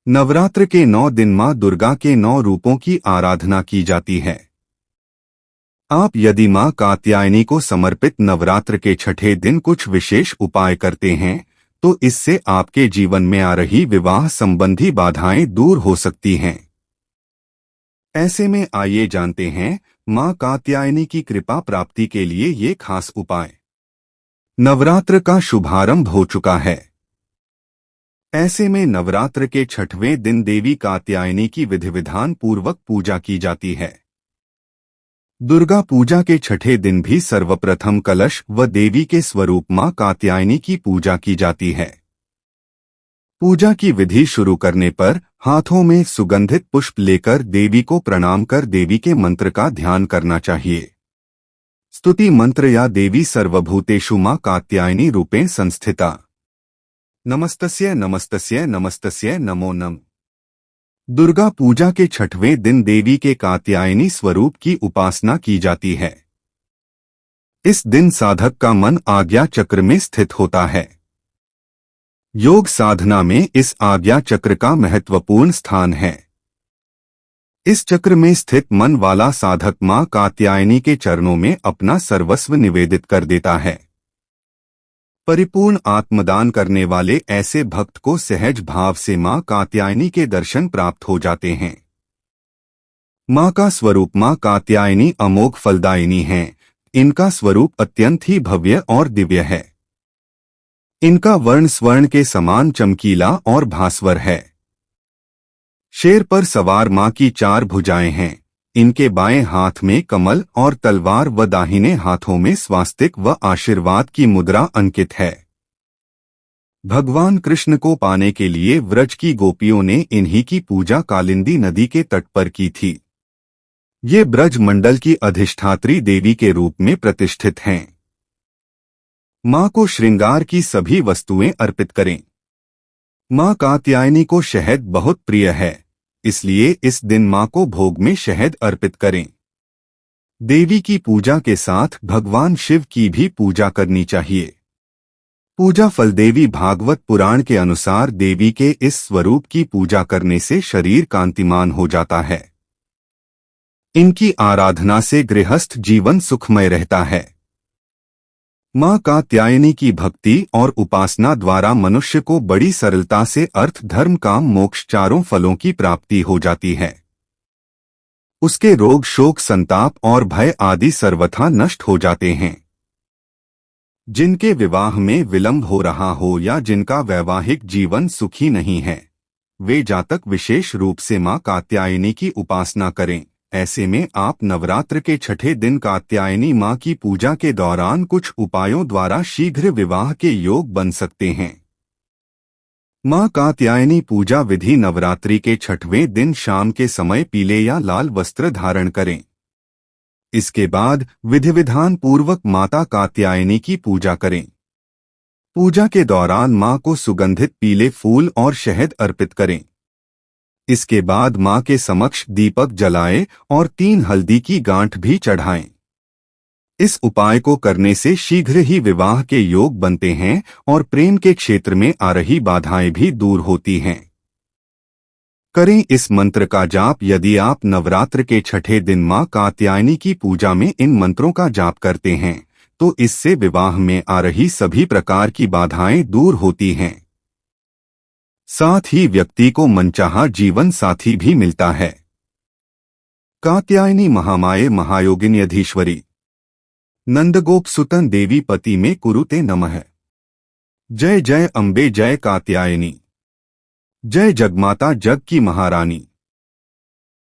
नवरात्र के 9 दिन मां दुर्गा के 9 रूपों की आराधना की जाती है। आप यदि मां कात्यायनी को समर्पित नवरात्र के छठे दिन कुछ विशेष उपाय करते हैं तो इससे आपके जीवन में आ रही विवाह संबंधी बाधाएं दूर हो सकती हैं। ऐसे में आइए जानते हैं मां कात्यायनी की कृपा प्राप्ति के लिए ये खास उपाय। नवरात्र का शुभारंभ हो चुका है। ऐसे में नवरात्र के छठवें दिन देवी कात्यायनी की विधि विधान पूर्वक पूजा की जाती है। दुर्गा पूजा के छठे दिन भी सर्वप्रथम कलश व देवी के स्वरूप मां कात्यायनी की पूजा की जाती है। पूजा की विधि शुरू करने पर हाथों में सुगंधित पुष्प लेकर देवी को प्रणाम कर देवी के मंत्र का ध्यान करना चाहिए। स्तुति मंत्र या देवी सर्वभूतेषु मां कात्यायनी रूपेण संस्थिता नमस्तस्य नमस्तस्य नमस्तस्य नमो नमः। दुर्गा पूजा के छठवें दिन देवी के कात्यायनी स्वरूप की उपासना की जाती है। इस दिन साधक का मन आज्ञा चक्र में स्थित होता है। योग साधना में इस आज्ञा चक्र का महत्वपूर्ण स्थान है। इस चक्र में स्थित मन वाला साधक मां कात्यायनी के चरणों में अपना सर्वस्व निवेदित कर देता है। परिपूर्ण आत्मदान करने वाले ऐसे भक्त को सहज भाव से मां कात्यायनी के दर्शन प्राप्त हो जाते हैं। मां का स्वरूप मां कात्यायनी अमोघ फलदायिनी है। इनका स्वरूप अत्यंत ही भव्य और दिव्य है। इनका वर्ण स्वर्ण के समान चमकीला और भास्वर है। शेर पर सवार मां की 4 भुजाएं हैं। इनके बाएं हाथ में कमल और तलवार व दाहिने हाथों में स्वास्तिक व आशीर्वाद की मुद्रा अंकित है। भगवान कृष्ण को पाने के लिए व्रज की गोपियों ने इन्हीं की पूजा कालिंदी नदी के तट पर की थी। ये ब्रज मंडल की अधिष्ठात्री देवी के रूप में प्रतिष्ठित हैं। मां को श्रृंगार की सभी वस्तुएं अर्पित करें। मां कात्यायनी को शहद बहुत प्रिय है, इसलिए इस दिन मां को भोग में शहद अर्पित करें। देवी की पूजा के साथ भगवान शिव की भी पूजा करनी चाहिए। पूजा फल देवी भागवत पुराण के अनुसार देवी के इस स्वरूप की पूजा करने से शरीर कांतिमान हो जाता है। इनकी आराधना से गृहस्थ जीवन सुखमय रहता है। मां कात्यायनी की भक्ति और उपासना द्वारा मनुष्य को बड़ी सरलता से अर्थ धर्म काम मोक्ष चारों फलों की प्राप्ति हो जाती है। उसके रोग शोक संताप और भय आदि सर्वथा नष्ट हो जाते हैं। जिनके विवाह में विलंब हो रहा हो या जिनका वैवाहिक जीवन सुखी नहीं है, वे जातक विशेष रूप से मां कात्यायनी की उपासना करें। ऐसे में आप नवरात्र के छठे दिन कात्यायनी मां की पूजा के दौरान कुछ उपायों द्वारा शीघ्र विवाह के योग बन सकते हैं। मां कात्यायनी पूजा विधि नवरात्रि के छठवें दिन शाम के समय पीले या लाल वस्त्र धारण करें। इसके बाद विधि विधान पूर्वक माता कात्यायनी की पूजा करें। पूजा के दौरान मां को सुगंधित पीले फूल और शहद अर्पित करें। इसके बाद मां के समक्ष दीपक जलाएं और 3 हल्दी की गांठ भी चढ़ाएं। इस उपाय को करने से शीघ्र ही विवाह के योग बनते हैं और प्रेम के क्षेत्र में आ रही बाधाएं भी दूर होती हैं। करें इस मंत्र का जाप। यदि आप नवरात्र के छठे दिन मां कात्यायनी की पूजा में इन मंत्रों का जाप करते हैं तो इससे विवाह में आ रही सभी प्रकार की बाधाएं दूर होती हैं। साथ ही व्यक्ति को मनचाहा जीवन साथी भी मिलता है। कात्यायनी महामाये महायोगिनी अधीश्वरी नंदगोप सुतन देवी पति में कुरुते नमः। जय जय अम्बे जय कात्यायनी। जय जगमाता जग की महारानी।